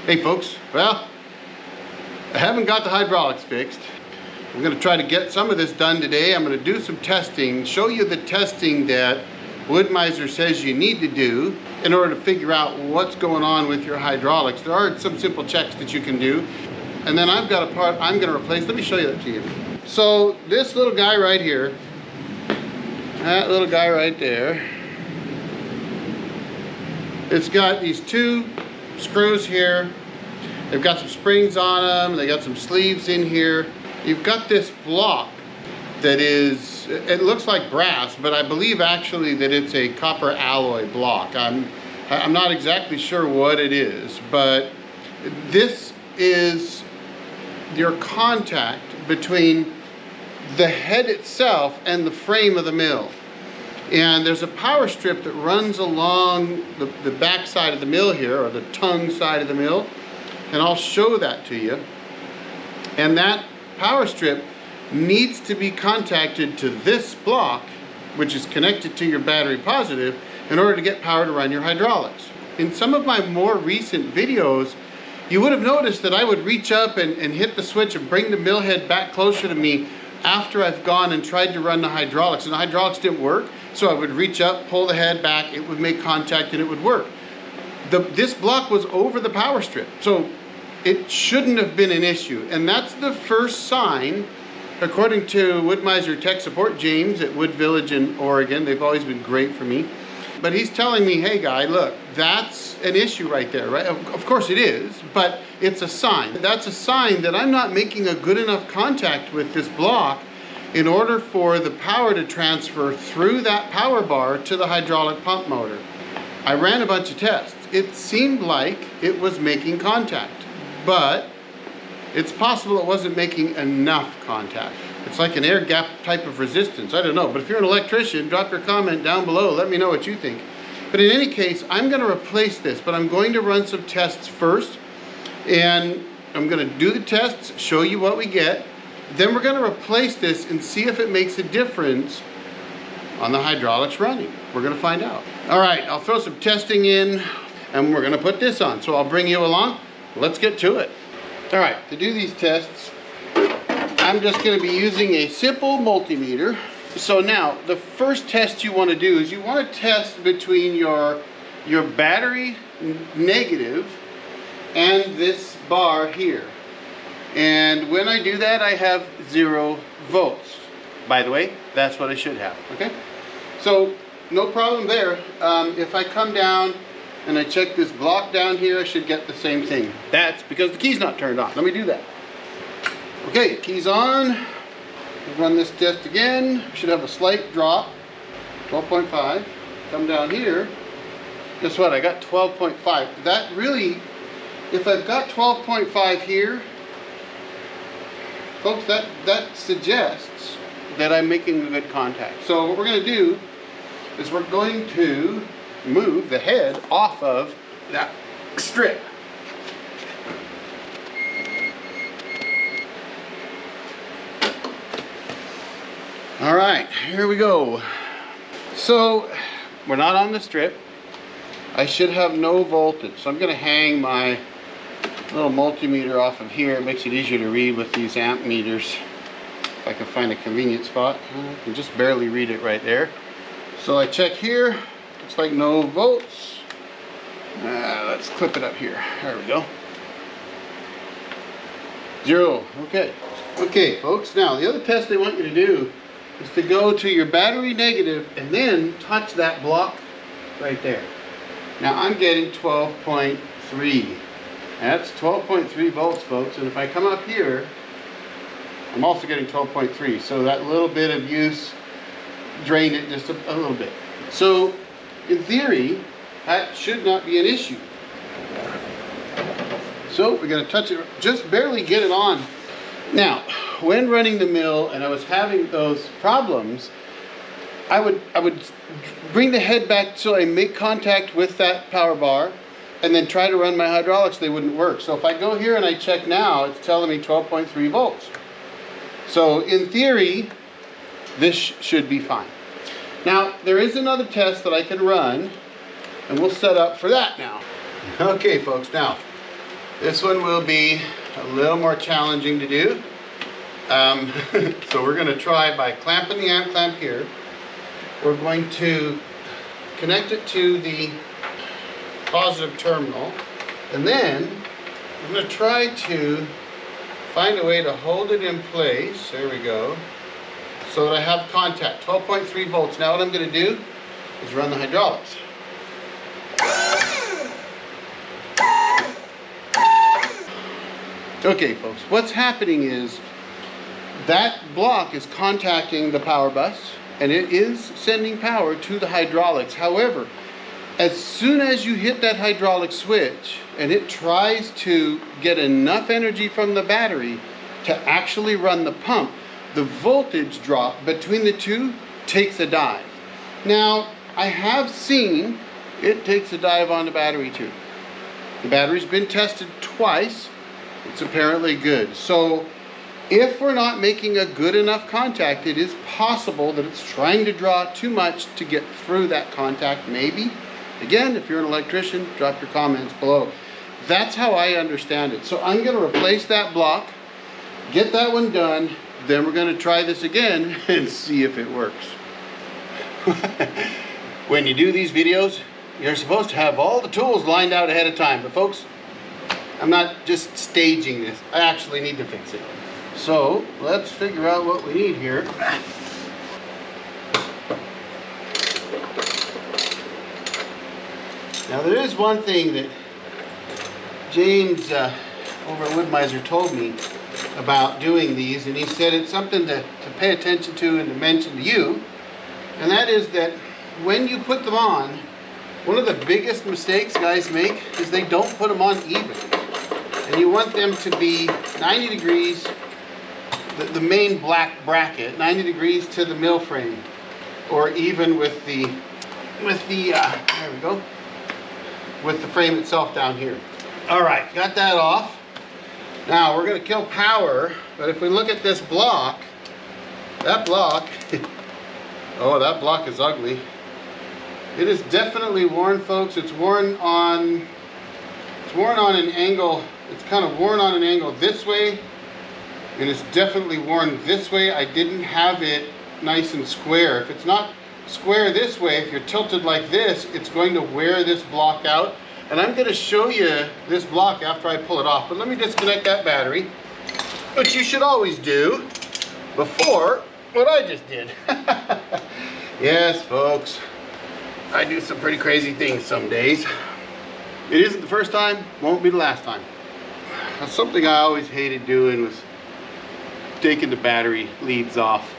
Hey folks, well, I haven't got the hydraulics fixed. I'm going to try to get some of this done today. I'm going to do some testing, show you the testing that Woodmizer says you need to do in order to figure out what's going on with your hydraulics. There are some simple checks that you can do. And then I've got a part I'm going to replace. Let me show you that to you. So this little guy right here, that little guy right there, it's got these two screws here. They've got some springs on them. They got some sleeves in here. You've got this block that is, it looks like brass, but I believe actually that it's a copper alloy block. I'm not exactly sure what it is, but this is your contact between the head itself and the frame of the mill. And there's a power strip that runs along the back side of the mill here, or the tongue side of the mill, and I'll show that to you. And that power strip needs to be contacted to this block, which is connected to your battery positive, in order to get power to run your hydraulics. In some of my more recent videos, you would have noticed that I would reach up and hit the switch and bring the mill head back closer to me after I've gone and tried to run the hydraulics, and the hydraulics didn't work. So I would reach up, pull the head back, it would make contact and it would work. This block was over the power strip, so it shouldn't have been an issue. And that's the first sign, according to Woodmizer Tech Support James at Wood Village in Oregon. They've always been great for me. But he's telling me, hey guy, look, that's an issue right there, right? Of course it is, but it's a sign. That's a sign that I'm not making a good enough contact with this block in order for the power to transfer through that power bar to the hydraulic pump motor. I ran a bunch of tests. It seemed like it was making contact, but it's possible it wasn't making enough contact. It's like an air gap type of resistance. I don't know, but if you're an electrician, drop your comment down below. Let me know what you think. But in any case, I'm going to replace this, but I'm going to run some tests first, and I'm going to do the tests, show you what we get. Then we're going to replace this and see if it makes a difference on the hydraulics running. We're going to find out. All right, I'll throw some testing in, and we're going to put this on. So I'll bring you along. Let's get to it. All right, to do these tests, I'm just going to be using a simple multimeter. So now, the first test you want to do is you want to test between your battery negative and this bar here. And when I do that, I have 0 volts. By the way, that's what I should have, okay? So, no problem there. If I come down and I check this block down here, I should get the same thing. That's because the key's not turned on. Let me do that. Okay, key's on. We'll run this test again. Should have a slight drop, 12.5. Come down here. Guess what? I got 12.5. That really, if I've got 12.5 here, folks, that suggests that I'm making a good contact. So what we're going to do is we're going to move the head off of that strip. All right, here we go. So we're not on the strip. I should have no voltage. So I'm going to hang my little multimeter off of here. It makes it easier to read with these amp meters. If I can find a convenient spot, I can just barely read it right there. So I check here. Looks like no volts. Let's clip it up here. There we go. 0. Okay. Okay, folks. Now the other test they want you to do is to go to your battery negative and then touch that block right there. Now I'm getting 12.3. That's 12.3 volts, folks. And if I come up here, I'm also getting 12.3. So that little bit of use drained it just a little bit. So in theory, that should not be an issue. So we're going to touch it, just barely get it on. Now, when running the mill and I was having those problems, I would bring the head back so I make contact with that power bar and then try to run my hydraulics. They wouldn't work. So if I go here and I check now, it's telling me 12.3 volts. So in theory, this should be fine. Now, there is another test that I can run, and we'll set up for that now. Okay, folks, now, This one will be a little more challenging to do. So we're going to try by clamping the amp clamp here. We're going to connect it to the positive terminal, and then I'm going to try to find a way to hold it in place. There we go. So that I have contact. 12.3 volts. Now what I'm going to do is run the hydraulics. Okay folks, what's happening is that block is contacting the power bus and it is sending power to the hydraulics. However, as soon as you hit that hydraulic switch and it tries to get enough energy from the battery to actually run the pump, the voltage drop between the two takes a dive. Now, I have seen it takes a dive on the battery too. The battery's been tested twice. It's apparently good. So if we're not making a good enough contact, it is possible that it's trying to draw too much to get through that contact, maybe. Again, if you're an electrician, drop your comments below. That's how I understand it. So I'm going to replace that block, get that one done, then we're going to try this again and see if it works. When you do these videos, you're supposed to have all the tools lined out ahead of time. But folks, I'm not just staging this. I actually need to fix it. So let's figure out what we need here. Now there is one thing that James over at Woodmizer told me about doing these, and he said it's something to pay attention to and to mention to you, and that is that when you put them on, one of the biggest mistakes guys make is they don't put them on even. And you want them to be 90 degrees, the main black bracket, 90 degrees to the mill frame, or even with the there we go, with the frame itself down here. All right, got that off. Now we're going to kill power, but if we look at this block, that block, oh, that block is ugly. It is definitely worn, folks. It's worn on an angle. It's kind of worn on an angle this way, and it's definitely worn this way. I didn't have it nice and square. If it's not square this way, if you're tilted like this, it's going to wear this block out. And I'm going to show you this block after I pull it off. But let me disconnect that battery, which you should always do before what I just did. Yes, folks, I do some pretty crazy things some days. It isn't the first time, won't be the last time. That's something I always hated doing, was taking the battery leads off.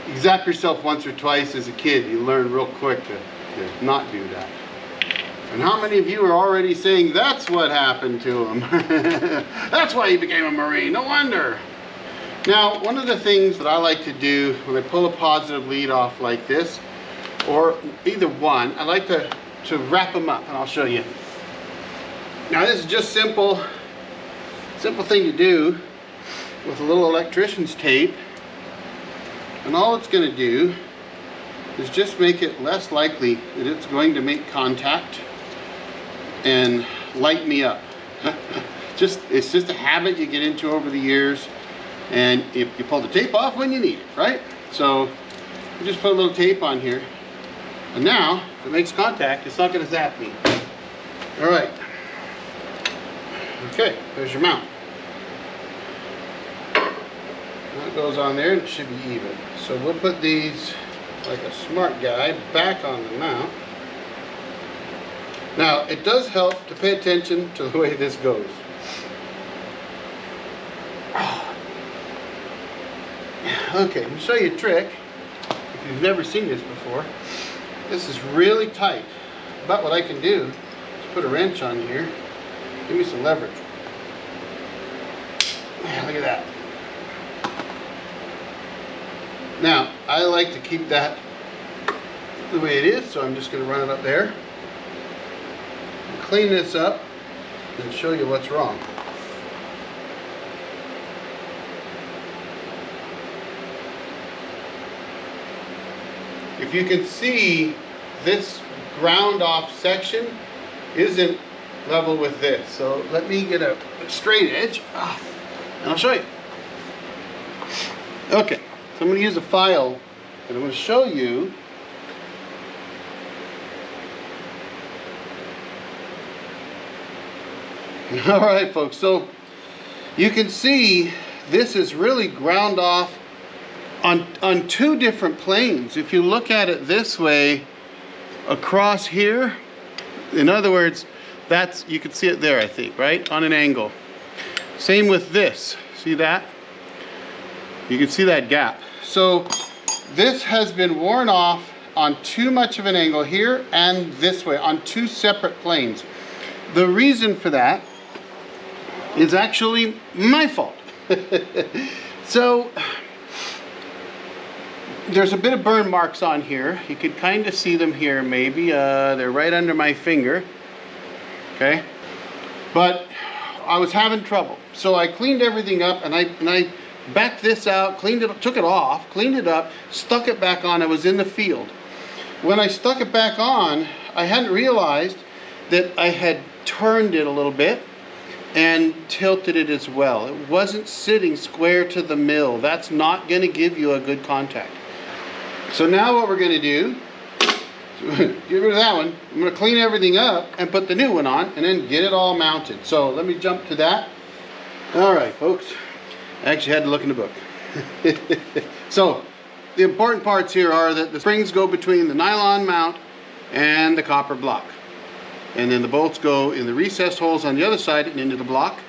You zap yourself once or twice as a kid, you learn real quick to not do that. And how many of you are already saying that's what happened to him? That's why he became a Marine, no wonder. Now, one of the things that I like to do when I pull a positive lead off like this, or either one, I like to wrap them up, and I'll show you. Now this is just simple thing to do with a little electrician's tape, and all it's going to do is just make it less likely that it's going to make contact and light me up. It's just a habit you get into over the years, and you pull the tape off when you need it, right? So you just put a little tape on here, and now if it makes contact, it's not going to zap me. All right. Okay, there's your mount. That goes on there, and it should be even. So we'll put these, like a smart guy, back on the mount. Now, it does help to pay attention to the way this goes. Okay, let me show you a trick. If you've never seen this before, this is really tight. But what I can do is put a wrench on here. Give me some leverage. Yeah, look at that. Now, I like to keep that the way it is, so I'm just going to run it up there. Clean this up and show you what's wrong. If you can see, this ground off section isn't level with this. So let me get a straight edge and I'll show you. Okay, so I'm going to use a file and I'm going to show you all right, folks, so you can see this is really ground off on two different planes. If you look at it this way across here, in other words, that's, you can see it there, I think, right, on an angle. Same with this, see that? You can see that gap. So this has been worn off on too much of an angle here and this way on two separate planes. The reason for that is actually my fault. So there's a bit of burn marks on here. You could kind of see them here maybe. They're right under my finger. Okay, but I was having trouble. So I cleaned everything up and I backed this out, cleaned it, took it off, cleaned it up, stuck it back on. I was in the field. When I stuck it back on, I hadn't realized that I had turned it a little bit and tilted it as well. It wasn't sitting square to the mill. That's not going to give you a good contact. So now what we're going to do, get rid of that one. I'm going to clean everything up and put the new one on and then get it all mounted. So let me jump to that. All right, folks. I actually had to look in the book. So the important parts here are that the springs go between the nylon mount and the copper block. And then the bolts go in the recessed holes on the other side and into the block.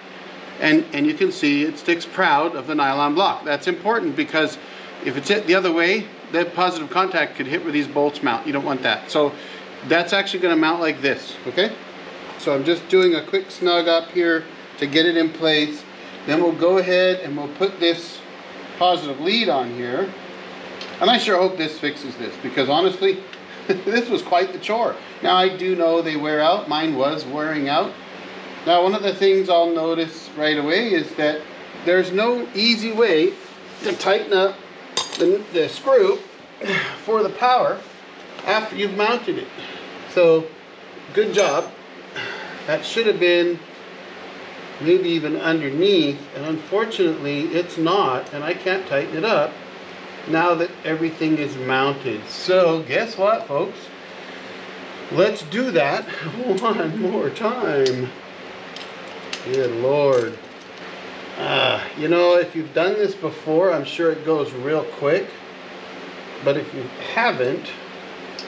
And you can see it sticks proud of the nylon block. That's important because if it's hit the other way, that positive contact could hit where these bolts mount. You don't want that. So that's actually going to mount like this, okay? So I'm just doing a quick snug up here to get it in place. Then we'll go ahead and we'll put this positive lead on here. And I sure hope this fixes this because honestly, this was quite the chore. Now I do know they wear out. Mine was wearing out. Now one of the things I'll notice right away is that there's no easy way to tighten up the screw for the power after you've mounted it. So good job. That should have been maybe even underneath, and unfortunately it's not, and I can't tighten it up now that everything is mounted. So guess what, folks? Let's do that one more time. Good Lord. You know, if you've done this before, I'm sure it goes real quick. But if you haven't,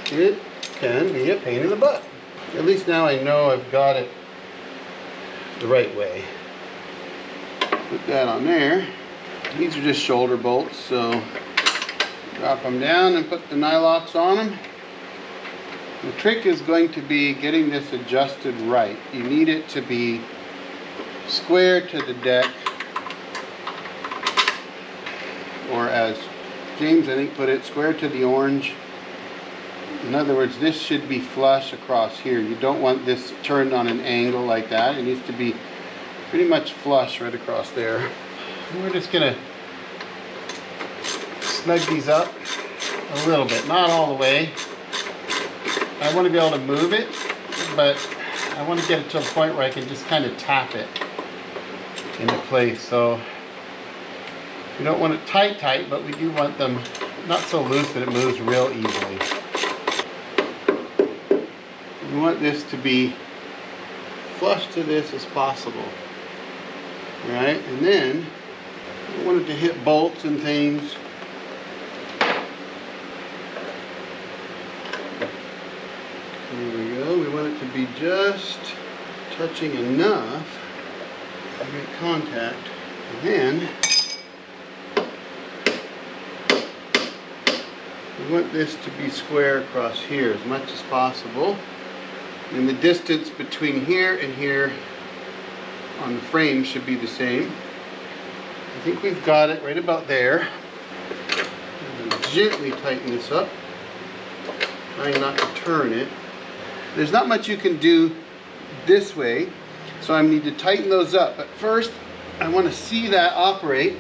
it can be a pain in the butt. At least now I know I've got it the right way. Put that on there. These are just shoulder bolts, so drop them down and put the nylocks on them. The trick is going to be getting this adjusted right. You need it to be square to the deck, or as James I think put it, square to the orange. In other words, this should be flush across here. You don't want this turned on an angle like that. It needs to be pretty much flush right across there. And we're just gonna snug these up a little bit, not all the way. I want to be able to move it, but I want to get it to a point where I can just kind of tap it into place. So we don't want it tight, but we do want them not so loose that it moves real easily. We want this to be flush to this as possible. Right? And then we want it to hit bolts and things. There we go. We want it to be just touching enough to make contact. And then we want this to be square across here as much as possible. And the distance between here and here on the frame should be the same. I think we've got it right about there. I'm going to gently tighten this up, trying not to turn it. There's not much you can do this way, so I need to tighten those up. But first, I want to see that operate.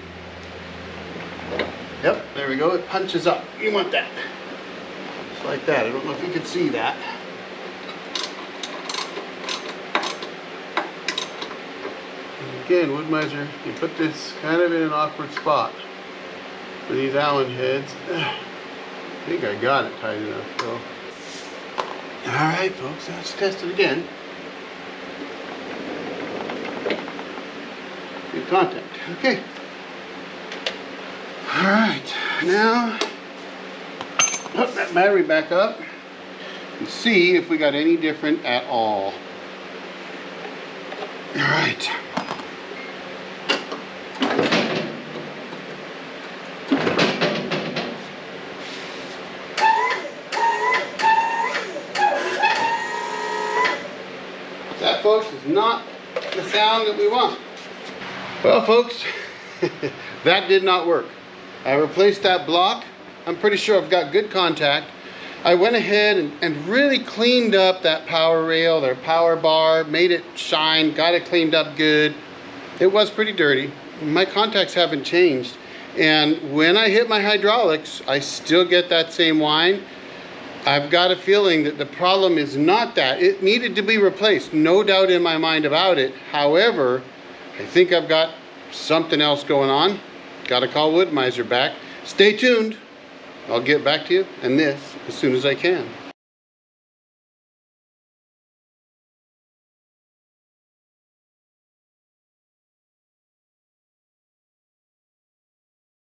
Yep, there we go. It punches up. You want that. Just like that. I don't know if you can see that. And again, Woodmizer, you put this kind of in an awkward spot for these Allen heads. I think I got it tight enough, so. Alright folks, let's test it again. Good contact. Okay. Alright, now hook that battery back up and see if we got any different at all. Alright. That, folks, is not the sound that we want. Well, folks, that did not work. I replaced that block. I'm pretty sure I've got good contact. I went ahead and really cleaned up that power rail, their power bar, made it shine, got it cleaned up good. It was pretty dirty. My contacts haven't changed. And when I hit my hydraulics, I still get that same whine. I've got a feeling that the problem is not that. It needed to be replaced, no doubt in my mind about it. However, I think I've got something else going on. Got to call Woodmizer back. Stay tuned. I'll get back to you and this as soon as I can.